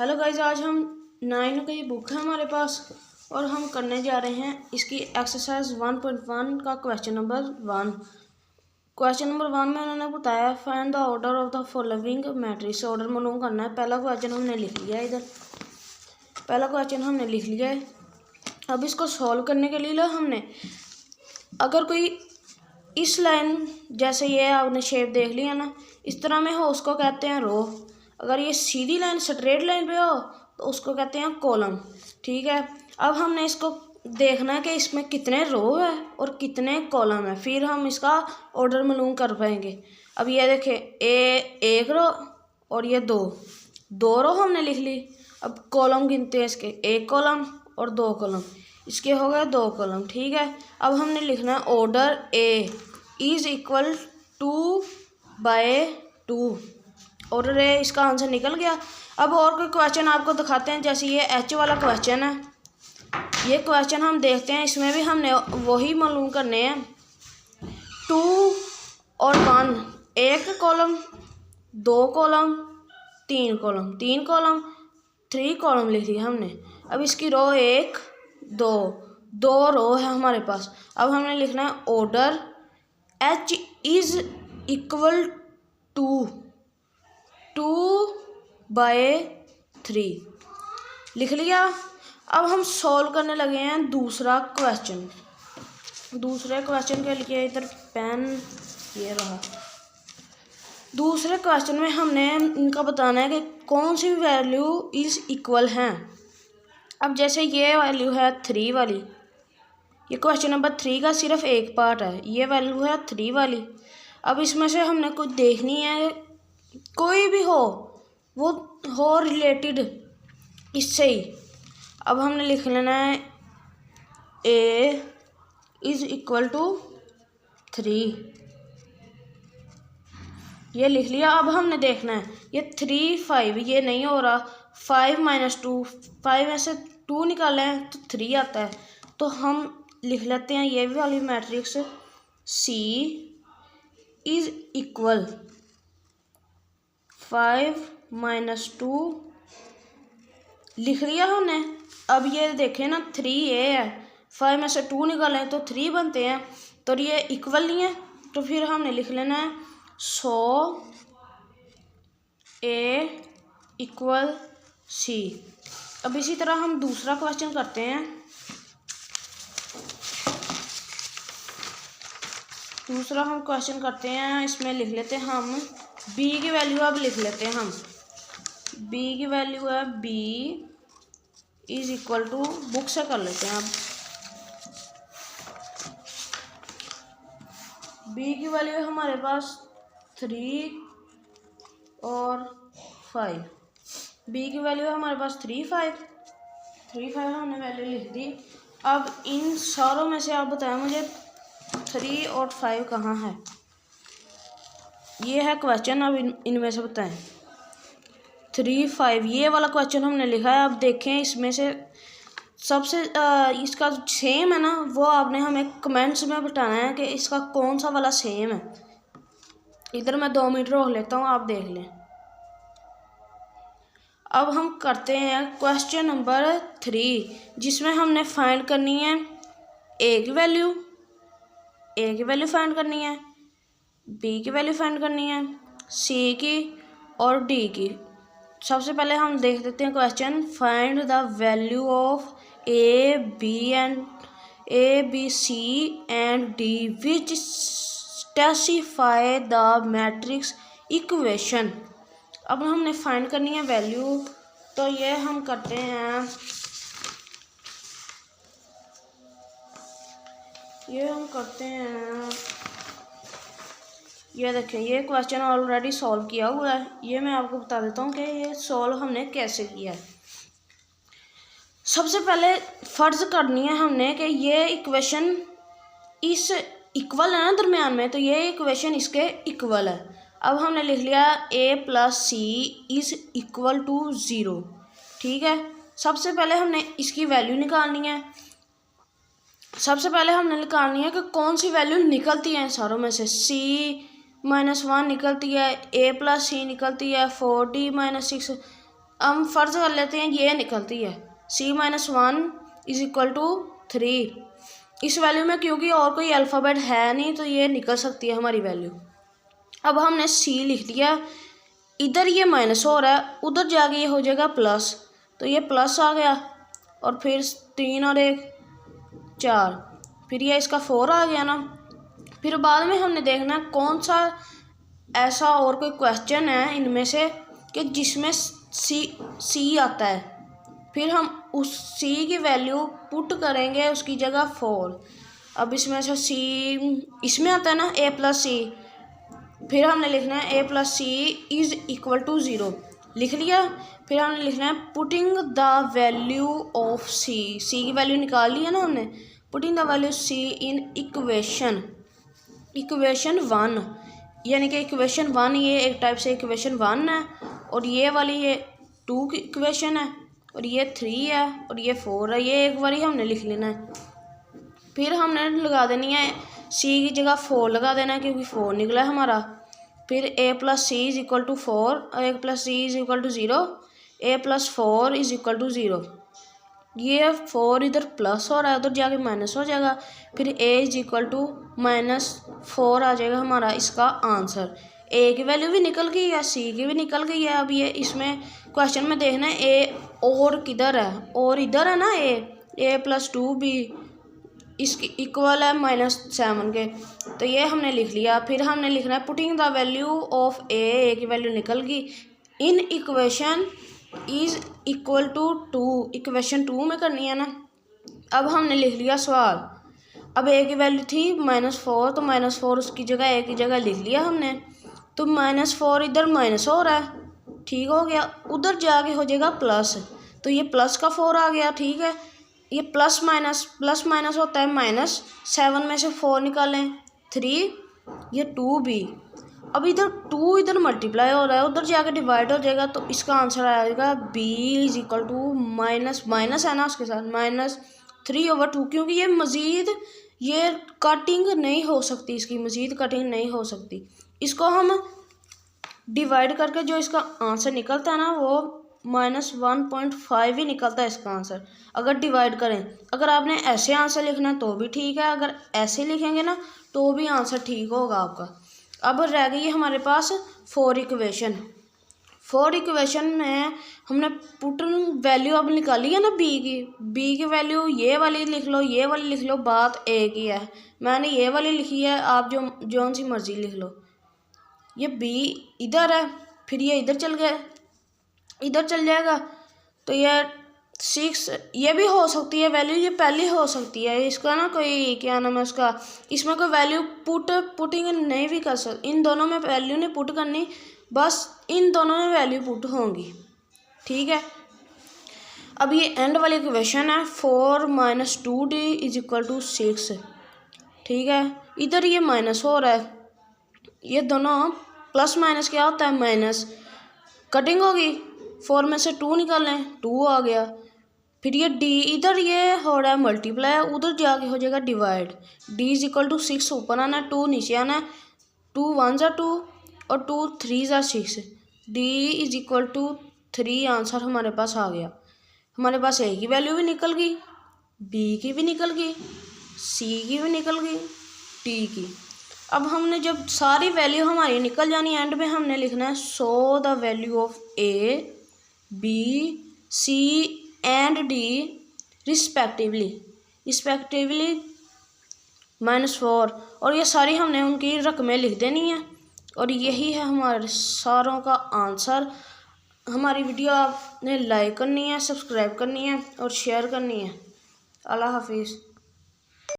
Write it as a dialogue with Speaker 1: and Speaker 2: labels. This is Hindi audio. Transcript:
Speaker 1: हेलो गाइज, आज हम 9 की बुक है हमारे पास और हम करने जा रहे हैं इसकी एक्सरसाइज 1.1 का क्वेश्चन नंबर 1। क्वेश्चन नंबर 1 में उन्होंने बताया find the order of the following matrix. Order मालूम करना है। पहला क्वेश्चन हमने लिख लिया है, इधर पहला क्वेश्चन हमने लिख लिया है। अब इसको सॉल्व करने के लिए हमने अगर कोई इस लाइन जैसे ये आपने शेप देख लिया ना, इस तरह में हो उसको कहते हैं रो। अगर ये सीधी लाइन स्ट्रेट लाइन पे हो तो उसको कहते हैं कॉलम। ठीक है, अब हमने इसको देखना है कि इसमें कितने रो है और कितने कॉलम है, फिर हम इसका ऑर्डर मालूम कर पाएंगे। अब ये देखें, एक रो और ये दो रो हमने लिख ली। अब कॉलम गिनते हैं इसके, एक कॉलम और दो कॉलम, इसके हो गए दो कॉलम। ठीक है, अब हमने लिखना है order A is equal to by 2। Order A, इसका आंसर निकल गया। अब और कोई क्वेश्चन आपको दिखाते हैं, जैसे ये एच वाला क्वेश्चन है। ये क्वेश्चन हम देखते हैं, इसमें भी हमने वही मालूम करने हैं। 2 और 1, एक कॉलम, दो कॉलम, तीन कॉलम, 3 कॉलम लिख लिया हमने। अब इसकी रो 1 दो रो है हमारे पास। अब हमने लिखना है order H is equal to 2/3 लिख लिया। अब हम सॉल्व करने लगे हैं दूसरा क्वेश्चन। दूसरे क्वेश्चन के लिए इधर पेन ये रहा। दूसरे क्वेश्चन में हमने इनका बताना है कि कौन सी वैल्यू इज इक्वल हैं। अब जैसे ये वैल्यू है 3 वाली, ये क्वेश्चन नंबर 3 का सिर्फ एक पार्ट है, ये वैल्यू है 3 वाली। अब इसमें से हमने कुछ देखनी है, कोई भी हो वो हो रिलेटेड इससे ही। अब हमने लिख लेना है ए इज इक्वल टू 3, ये लिख लिया। अब हमने देखना है ये 3 5, ये नहीं हो रहा। 5 - 2, 5 में से 2 निकालें तो 3 आता है, तो हम लिख लेते हैं ये वाली मैट्रिक्स सी इज इक्वल 5 - 2 लिख लिया हमने। अब ये देखें ना, 3 ए है, 5 में से 2 निकालें तो 3 बनते हैं, तो ये इक्वल नहीं है। तो फिर हमने लिख लेना है 100 ए इक्वल सी। अब इसी तरह हम दूसरा क्वेश्चन करते हैं। दूसरा हम क्वेश्चन करते हैं, इसमें लिख लेते हैं हम बी की वैल्यू। अब लिख लेते हैं हम बी की वैल्यू है B is equal to, book से कर लेते हैं। अब बी की वैल्यू है हमारे पास 3 और 5। बी की वैल्यू है हमारे पास 3 5 हमने वैल्यू लिख दी। अब इन सारों में से आप बताएं मुझे 3 और 5 कहाँ है। ये है क्वेश्चन, अब इनमें से बताएं 3 5, ये वाला क्वेश्चन हमने लिखा है। अब देखें इसमें से सबसे इसका सेम है ना, वो आपने हमें कमेंट्स में बताना है कि इसका कौन सा वाला सेम है। इधर मैं 2 मिनट रोक लेता हूँ, आप देख लें। अब हम करते हैं क्वेश्चन नंबर 3, जिसमें हमने फाइंड करनी है ए की वैल्यू फाइंड करनी है, बी की वैल्यू फाइंड करनी है, सी की और डी की। सबसे पहले हम देख देते हैं question. Find the value of A B C and D which specify the matrix equation. अब हमने फाइंड करनी है वैल्यू, तो ये हम करते हैं, ये देखें, ये क्वेश्चन ऑलरेडी सॉल्व किया हुआ है। ये मैं आपको बता देता हूँ कि ये सॉल्व हमने कैसे किया है। सबसे पहले फर्ज करनी है हमने कि ये इक्वेशन इस इक्वल है ना दरम्यान में, तो ये इक्वेशन इसके इक्वल है। अब हमने लिख लिया a + c is equal to 0। ठीक है, सबसे पहले हमने इसकी वैल्यू निकालनी है। सबसे पहले हमने निकालनी है कि कौन सी वैल्यू निकलती है सारों में से। c - 1 निकलती है, a + c निकलती है, 4d - 6 हम फ़र्ज़ कर लेते हैं ये निकलती है C-1 इज़ इक्वल टू 3। इस वैल्यू में क्योंकि और कोई अल्फ़ाबेट है नहीं तो ये निकल सकती है हमारी वैल्यू। अब हमने C लिख दिया, इधर ये माइनस हो रहा है, उधर जाके ये हो जाएगा प्लस, तो ये प्लस आ गया और फिर 3 और 1 4, फिर ये इसका 4 आ गया ना। फिर बाद में हमने देखना है कौन सा ऐसा और कोई क्वेश्चन है इनमें से कि जिसमें सी आता है, फिर हम उस सी की वैल्यू पुट करेंगे उसकी जगह 4। अब इसमें से सी इसमें आता है ना A+C, फिर हमने लिखना है A+C इज़ इक्वल टू 0, लिख लिया। फिर हमने लिखना है पुटिंग द वैल्यू ऑफ सी की वैल्यू निकाल ली है ना हमने, putting the value C in equation 1, यानी कि इक्वेशन 1 ये एक टाइप से इक्वेशन 1 है, और ये वाली ये 2 की इक्वेशन है, और ये 3 है, और ये 4 है। ये एक बार ही हमने लिख लेना है। फिर हमने लगा देनी है C की जगह 4 लगा देना है क्योंकि 4 निकला है हमारा। फिर A+C is equal to 4, A+C is equal to 0, A+4 is equal to 0। ये 4 इधर प्लस हो रहा है, उधर जाके माइनस हो जाएगा। फिर A इज इक्वल टू -4 आ जाएगा हमारा इसका आंसर। A की वैल्यू भी निकल गई है, C की भी निकल गई है। अब ये इसमें क्वेश्चन में देखना है A और किधर है, और इधर है ना A+2 भी इसकी इक्वल है -7 के, तो ये हमने लिख लिया। फिर हमने लिखना है putting the value of A की वैल्यू निकल गई in equation is equal to 2, equation 2 में करनी है ना। अब हमने लिख लिया सवाल। अब A की वैल्यू थी -4, तो -4 उसकी जगह A की जगह लिख लिया हमने, तो -4 इधर माइनस हो रहा है, ठीक हो गया। उधर जाके हो जाएगा प्लस, तो ये प्लस का 4 आ गया, ठीक है। ये प्लस माइनस होता है -7 में से 4 निकालें 3, ये 2 भी। अब इधर 2 इधर मल्टीप्लाई हो रहा है, उधर जाके डिवाइड हो जाएगा, तो इसका आंसर आएगा B is equal to minus है ना उसके साथ -3/2, क्योंकि ये मज़ीद ये कटिंग नहीं हो सकती, इसकी मज़ीद कटिंग नहीं हो सकती। इसको हम डिवाइड करके जो इसका आंसर निकलता है ना वो -1.5 ही निकलता है इसका आंसर, अगर डिवाइड करें। अगर आपने ऐसे आंसर लिखना है तो भी ठीक है, अगर ऐसे लिखेंगे ना तो भी आंसर ठीक होगा आपका। अब रह गई हमारे पास 4 इक्वेशन। 4 इक्वेशन में हमने पुट वैल्यू अब निकाली है ना B की वैल्यू ये वाली लिख लो, ये वाली लिख लो, बात एक ही है। मैंने ये वाली लिखी है, आप जो सी मर्जी लिख लो। ये B इधर है, फिर ये इधर चल गया, इधर चल जाएगा, तो ये 6 ये भी हो सकती है वैल्यू, ये पहली हो सकती है। इसका ना कोई क्या नाम है उसका, इसमें कोई वैल्यू पुटिंग नहीं भी कर सकते, इन दोनों में वैल्यू नहीं पुट करनी, बस इन दोनों में वैल्यू पुट होंगी, ठीक है। अब ये एंड वाली इक्वेशन है 4 - 2D इज इक्वल टू 6, ठीक है। इधर ये माइनस हो रहा है, ये दोनों प्लस माइनस क्या होता है माइनस, कटिंग होगी, 4 में से 2 निकालें 2 आ गया। फिर ये D इधर ये हो रहा है मल्टीप्लाई, उधर जाके हो जाएगा divide. D is equal to 6 ऊपर आना है, 2 नीचे आना है, 2 1 2 और 2 3 6, D is equal to 3 answer हमारे पास आ गया। हमारे पास A की वैल्यू भी निकल गई, B की भी निकल गई, C की भी निकल गई, D की। अब हमने जब सारी वैल्यू हमारी निकल जानी, एंड में हमने लिखना है so the value of A, B, C and D respectively -4, और ये सारी हमने उनकी रकमें लिख देनी है, और यही है हमारे सारों का आंसर। हमारी वीडियो आपने लाइक करनी है, सब्सक्राइब करनी है और शेयर करनी है। अल्लाह हाफिज़।